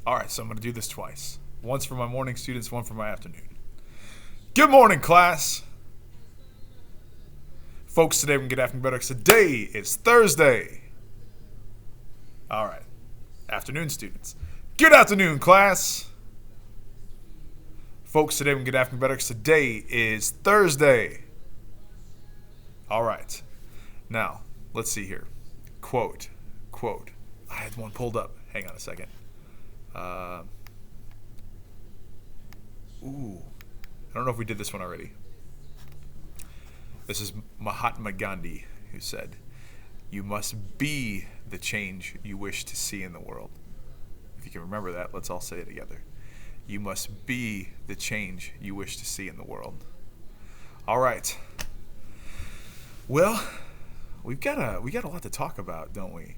All right, so I'm going to do this twice. Once for my morning students, one for my afternoon. Good morning, class. Folks, today we can get afternoon better because today is Thursday. All right, afternoon students. Good afternoon, class. Folks, today we can get afternoon better because today is Thursday. All right, now let's see here. Quote. I had one pulled up. Hang on a second. I don't know if we did this one already. This is Mahatma Gandhi who said, "You must be the change you wish to see in the world." If you can remember that, let's all say it together. You must be the change you wish to see in the world. All right. Well, we got a lot to talk about, don't we?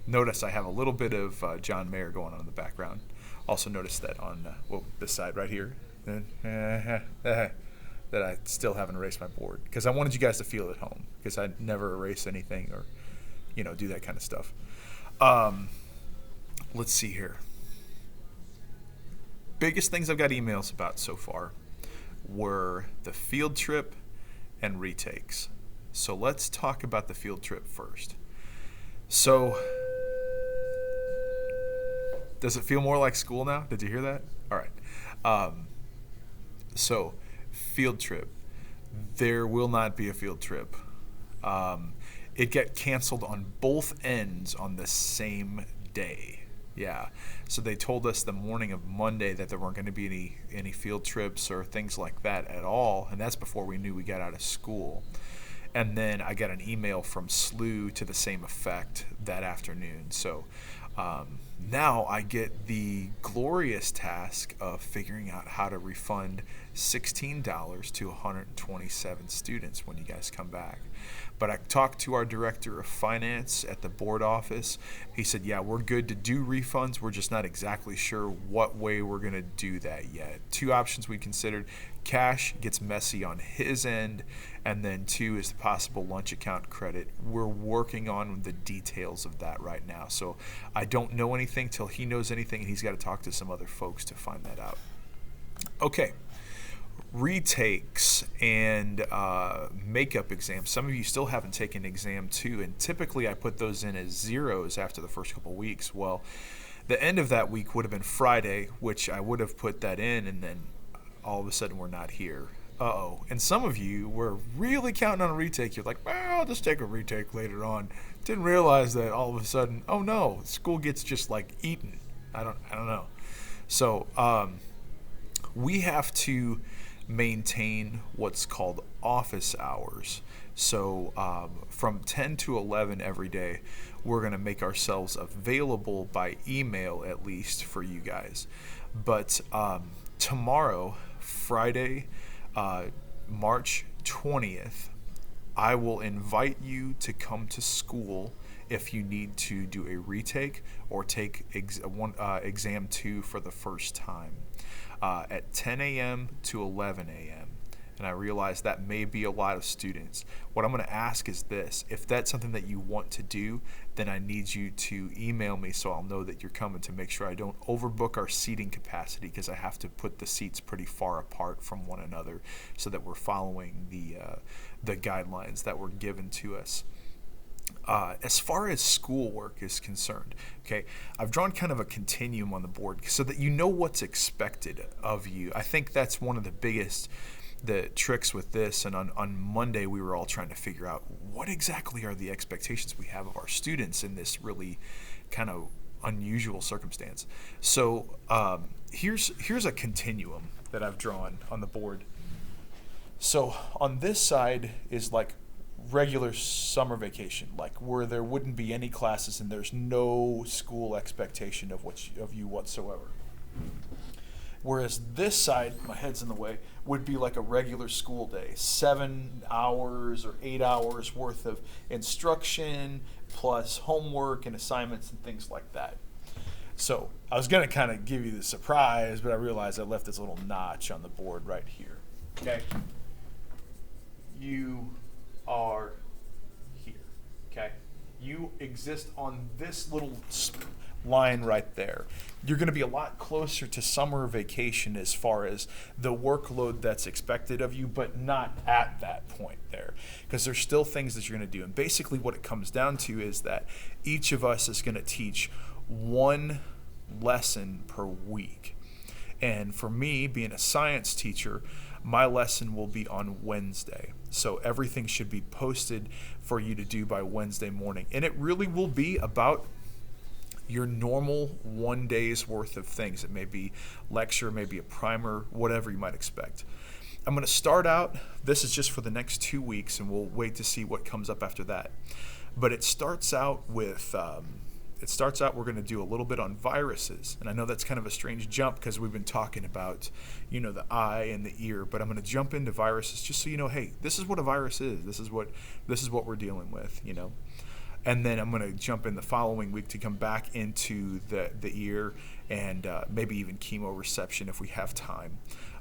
Notice I have a little bit of John Mayer going on in the background. Also notice that on this side right here, that I still haven't erased my board because I wanted you guys to feel at home because I never erase anything or, do that kind of stuff. Let's see here. Biggest things I've got emails about so far were the field trip and retakes. So let's talk about the field trip first. So, does it feel more like school now? Did you hear that? All right. So, field trip. There will not be a field trip. It got canceled on both ends on the same day. Yeah. So they told us the morning of Monday that there weren't going to be any field trips or things like that at all, and that's before we knew we got out of school. And then I got an email from SLU to the same effect that afternoon. So now I get the glorious task of figuring out how to refund $16 to 127 students when you guys come back. But I talked to our director of finance at the board office. He said, yeah, we're good to do refunds. We're just not exactly sure what way we're going to do that yet. Two options we considered. Cash gets messy on his end, and then two is the possible lunch account credit. We're working on the details of that right now. So I don't know anything till he knows anything, and he's got to talk to some other folks to find that out. Okay. Retakes and makeup exams. Some of you still haven't taken exam 2, and typically I put those in as zeros after the first couple weeks. Well, the end of that week would have been Friday, which I would have put that in, and then all of a sudden we're not here. Uh-oh. And some of you were really counting on a retake. You're like, well, I'll just take a retake later on. Didn't realize that all of a sudden, oh no, school gets just like eaten. I don't know. So we have to maintain what's called office hours. So from 10 to 11 every day, we're going to make ourselves available by email at least for you guys. But tomorrow, Friday, March 20th, I will invite you to come to school if you need to do a retake or take exam 2 for the first time. At 10 a.m. to 11 a.m. And I realize that may be a lot of students. What I'm going to ask is this. If that's something that you want to do, then I need you to email me so I'll know that you're coming to make sure I don't overbook our seating capacity because I have to put the seats pretty far apart from one another so that we're following the guidelines that were given to us. As far as schoolwork is concerned, okay, I've drawn kind of a continuum on the board so that you know what's expected of you. I think that's one of the biggest tricks with this, and on Monday we were all trying to figure out what exactly are the expectations we have of our students in this really kind of unusual circumstance. So here's a continuum that I've drawn on the board. So on this side is like regular summer vacation, like where there wouldn't be any classes and there's no school expectation of you whatsoever. Whereas this side, my head's in the way, would be like a regular school day, 7 hours or 8 hours worth of instruction plus homework and assignments and things like that. So I was going to kind of give you the surprise, but I realized I left this little notch on the board right here. Okay? You are here. Okay? You exist on this little line right there. you're going to be a lot closer to summer vacation as far as the workload that's expected of you, but not at that point there, because there's still things that you're going to do. And basically what it comes down to is that each of us is going to teach one lesson per week. And for me, being a science teacher, my lesson will be on Wednesday. So everything should be posted for you to do by Wednesday morning. And it really will be about your normal 1 day's worth of things. It may be lecture, maybe a primer, whatever you might expect. I'm going to start out, this is just for the next 2 weeks, and we'll wait to see what comes up after that. But it starts out with, we're going to do a little bit on viruses. And I know that's kind of a strange jump because we've been talking about, the eye and the ear, but I'm going to jump into viruses just so you know, hey, this is what a virus is. This is what we're dealing with, And then I'm going to jump in the following week to come back into the ear and maybe even chemoreception if we have time.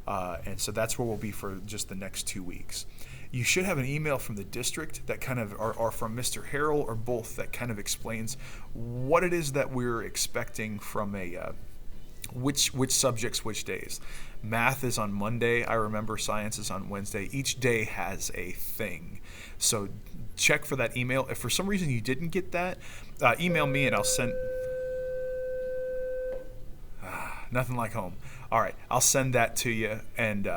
And so that's where we'll be for just the next 2 weeks. You should have an email from the district that kind of, or from Mr. Harrell, or both, that kind of explains what it is that we're expecting from which subjects, which days. Math is on Monday. I remember science is on Wednesday. Each day has a thing. So check for that email. If for some reason you didn't get that, email me and I'll send. Nothing like home. All right, I'll send that to you and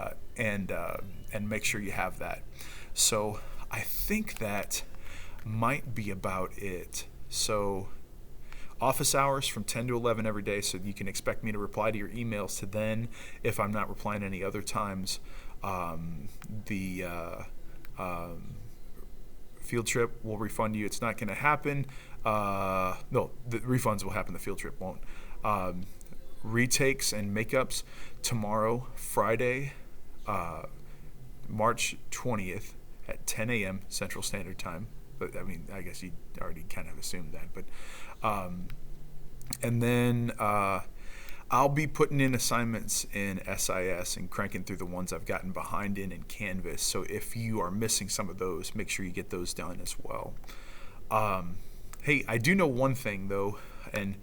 make sure you have that. So I think that might be about it. So office hours from 10 to 11 every day, so you can expect me to reply to your emails to then. If I'm not replying any other times, the field trip will refund you. It's not going to happen. No, the refunds will happen. The field trip won't. Retakes and makeups tomorrow, Friday, March 20th at 10 a.m. Central Standard Time. But I mean, I guess you already kind of assumed that. But and then I'll be putting in assignments in SIS and cranking through the ones I've gotten behind in Canvas. So if you are missing some of those, make sure you get those done as well. Hey, I do know one thing though, and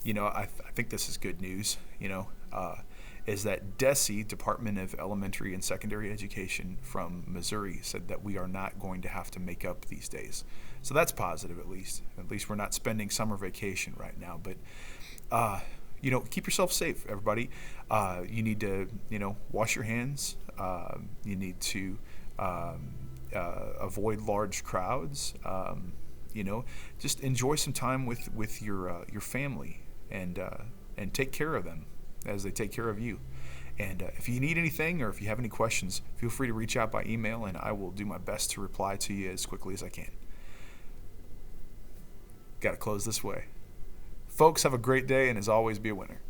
I think this is good news. Is that DESE, Department of Elementary and Secondary Education from Missouri, said that we are not going to have to make up these days. So that's positive, at least. At least we're not spending summer vacation right now. But, keep yourself safe, everybody. You need to, wash your hands. You need to avoid large crowds. Just enjoy some time with your family and take care of them as they take care of you. And if you need anything or if you have any questions, feel free to reach out by email and I will do my best to reply to you as quickly as I can. Got to close this way. Folks, have a great day and as always, be a winner.